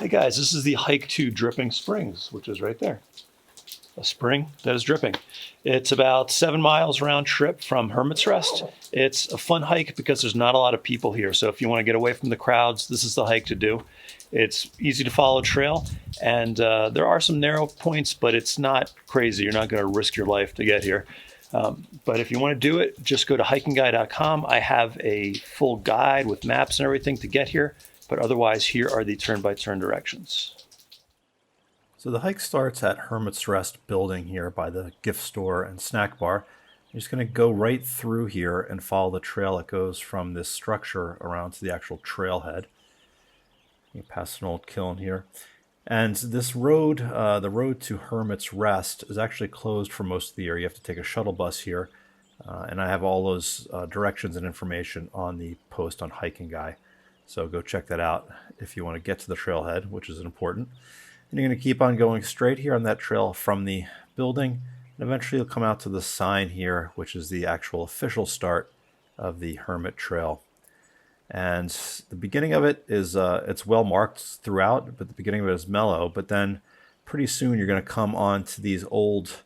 Hey guys, this is the hike to Dripping Springs, which is right there. A spring that is dripping. It's about 7 miles round trip from Hermit's Rest. It's a fun hike because there's not a lot of people here. So if you want to get away from the crowds, this is the hike to do. It's easy to follow trail, and there are some narrow points, but it's not crazy. You're not going to risk your life to get here. But if you want to do it, just go to HikingGuy.com. I have a full guide with maps and everything to get here. But otherwise, here are the turn-by-turn directions. So the hike starts at Hermit's Rest building here by the gift store and snack bar. You're just going to go right through here and follow the trail that goes from this structure around to the actual trailhead. You pass an old kiln here. And this road, the road to Hermit's Rest, is actually closed for most of the year. You have to take a shuttle bus here. And I have all those directions and information on the post on Hiking Guy. So go check that out if you want to get to the trailhead, which is important. And you're going to keep on going straight here on that trail from the building. And eventually you'll come out to the sign here, which is the actual official start of the Hermit Trail. And the beginning of it is, it's well marked throughout, but the beginning of it is mellow. But then pretty soon you're going to come on to these old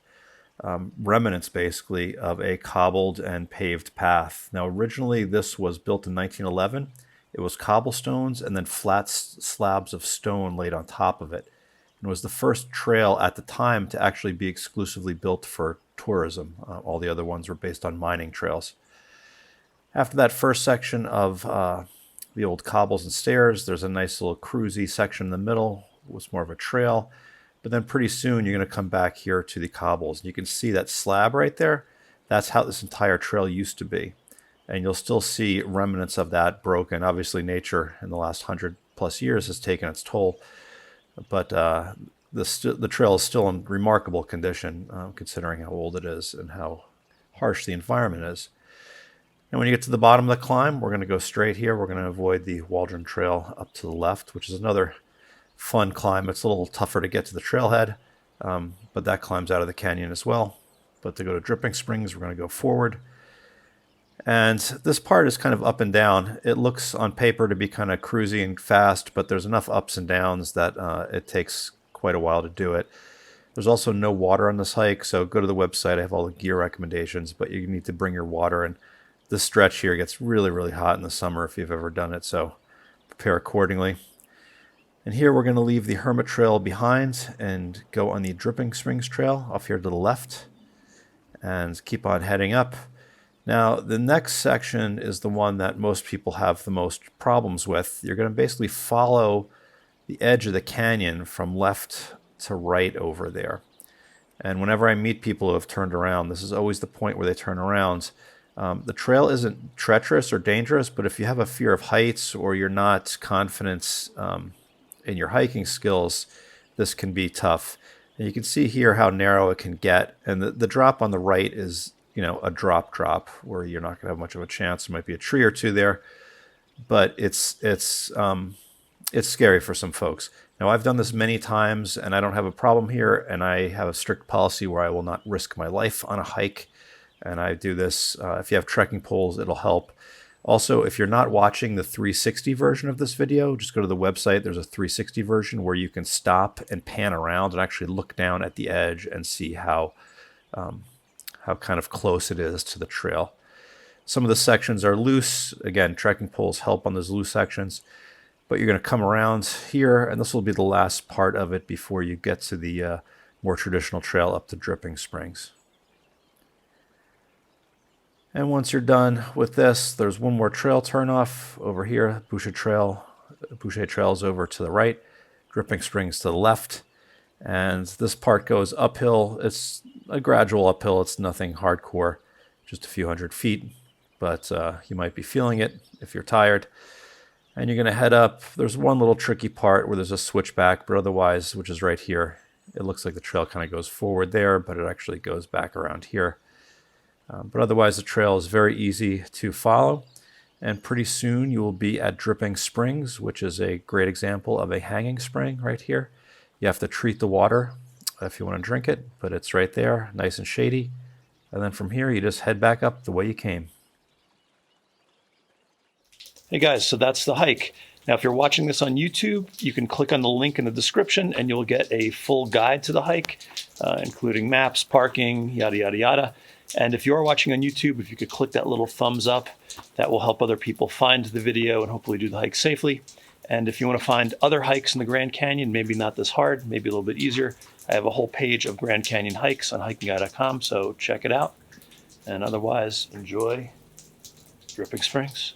remnants, basically, of a cobbled and paved path. Now, originally this was built in 1911. It was cobblestones and then flat slabs of stone laid on top of it. And it was the first trail at the time to actually be exclusively built for tourism. All the other ones were based on mining trails. After that first section of the old cobbles and stairs, there's a nice little cruisy section in the middle. It was more of a trail. But then pretty soon you're going to come back here to the cobbles. And you can see that slab right there. That's how this entire trail used to be. And you'll still see remnants of that broken. Obviously, nature in the last 100+ years has taken its toll. But the trail is still in remarkable condition, considering how old it is and how harsh the environment is. And when you get to the bottom of the climb, we're going to go straight here. We're going to avoid the Waldron Trail up to the left, which is another fun climb. It's a little tougher to get to the trailhead, but that climbs out of the canyon as well. But to go to Dripping Springs, we're going to go forward. And this part is kind of up and down. It looks on paper to be kind of cruisy and fast, but there's enough ups and downs that it takes quite a while to do it. There's also no water on this hike, so go to the website. I have all the gear recommendations, but you need to bring your water. And this stretch here gets really, really hot in the summer if you've ever done it, so prepare accordingly. And here we're going to leave the Hermit Trail behind and go on the Dripping Springs Trail off here to the left and keep on heading up. Now, the next section is the one that most people have the most problems with. You're going to basically follow the edge of the canyon from left to right over there. And whenever I meet people who have turned around, this is always the point where they turn around. The trail isn't treacherous or dangerous, but if you have a fear of heights or you're not confident in your hiking skills, this can be tough. And you can see here how narrow it can get. And the drop on the right is a drop where you're not going to have much of a chance. There might be a tree or two there, but it's scary for some folks. Now, I've done this many times and I don't have a problem here, and I have a strict policy where I will not risk my life on a hike. And I do this, if you have trekking poles, it'll help. Also, if you're not watching the 360 version of this video, just go to the website. There's a 360 version where you can stop and pan around and actually look down at the edge and see how kind of close it is to the trail. Some of the sections are loose. Again, trekking poles help on those loose sections. But you're going to come around here, and this will be the last part of it before you get to the more traditional trail up to Dripping Springs. And once you're done with this, there's one more trail turnoff over here. Boucher Trail is over to the right. Dripping Springs to the left. And this part goes uphill. It's a gradual uphill. It's nothing hardcore, just a few hundred feet. But you might be feeling it if you're tired. And you're going to head up. There's one little tricky part where there's a switchback, but otherwise, which is right here, it looks like the trail kind of goes forward there, but it actually goes back around here. But otherwise, the trail is very easy to follow. And pretty soon you will be at Dripping Springs, which is a great example of a hanging spring right here. You have to treat the water if you want to drink it, but it's right there, nice and shady. And then from here, you just head back up the way you came. Hey guys, so that's the hike. Now, if you're watching this on YouTube, you can click on the link in the description and you'll get a full guide to the hike, including maps, parking, yada, yada, yada. And if you are watching on YouTube, if you could click that little thumbs up, that will help other people find the video and hopefully do the hike safely. And if you want to find other hikes in the Grand Canyon, maybe not this hard, maybe a little bit easier, I have a whole page of Grand Canyon hikes on HikingGuy.com, so check it out. And otherwise, enjoy Dripping Springs.